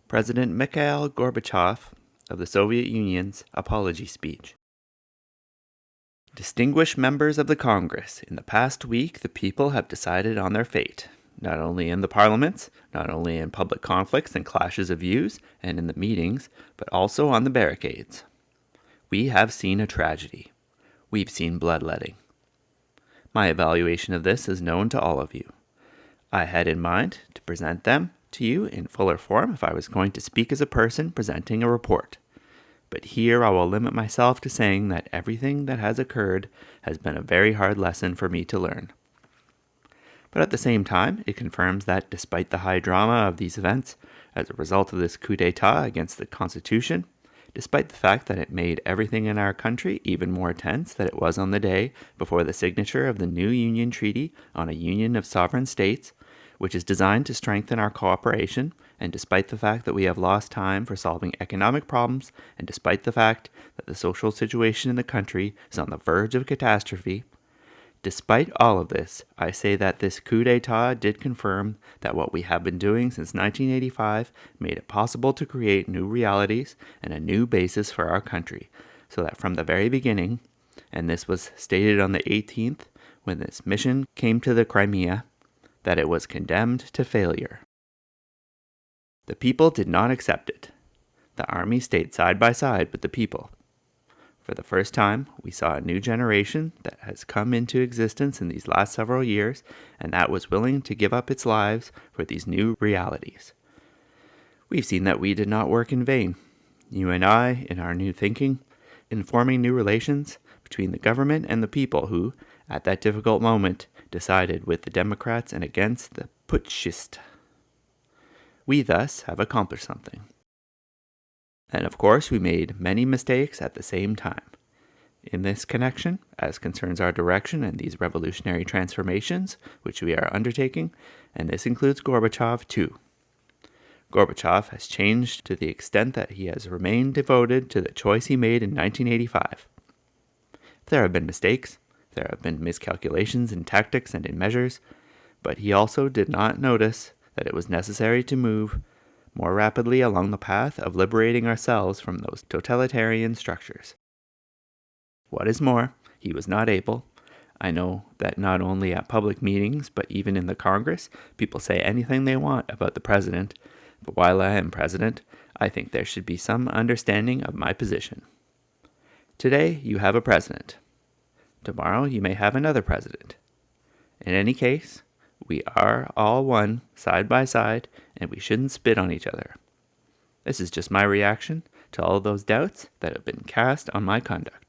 President Mikhail Gorbachev of the Soviet Union's apology speech. Distinguished members of the Congress, in the past week the people have decided on their fate, not only in the parliaments, not only in public conflicts and clashes of views, and in the meetings, but also on the barricades. We have seen a tragedy. We've seen bloodletting. My evaluation of this is known to all of you. I had in mind to present them to you in fuller form if I was going to speak as a person presenting a report. But here I will limit myself to saying that everything that has occurred has been a very hard lesson for me to learn. But at the same time, it confirms that despite the high drama of these events, as a result of this coup d'etat against the Constitution, despite the fact that it made everything in our country even more tense than it was on the day before the signature of the new Union Treaty on a union of sovereign states, which is designed to strengthen our cooperation, and despite the fact that we have lost time for solving economic problems, and despite the fact that the social situation in the country is on the verge of catastrophe, despite all of this, I say that this coup d'etat did confirm that what we have been doing since 1985 made it possible to create new realities and a new basis for our country, so that from the very beginning, and this was stated on the 18th when this mission came to the Crimea, that it was condemned to failure. The people did not accept it. The army stayed side by side with the people. For the first time, we saw a new generation that has come into existence in these last several years, and that was willing to give up its lives for these new realities. We've seen that we did not work in vain. You and I, in our new thinking, in forming new relations between the government and the people who, at that difficult moment, decided with the Democrats and against the putschists. We thus have accomplished something. And of course, we made many mistakes at the same time. In this connection, as concerns our direction and these revolutionary transformations which we are undertaking, and this includes Gorbachev too. Gorbachev has changed to the extent that he has remained devoted to the choice he made in 1985. There have been mistakes, there have been miscalculations in tactics and in measures, but he also did not notice that it was necessary to move more rapidly along the path of liberating ourselves from those totalitarian structures. What is more, he was not able. I know that not only at public meetings, but even in the Congress, people say anything they want about the president, but while I am president, I think there should be some understanding of my position. Today, you have a president. Tomorrow, you may have another president. In any case, we are all one, side by side, and we shouldn't spit on each other. This is just my reaction to all those doubts that have been cast on my conduct.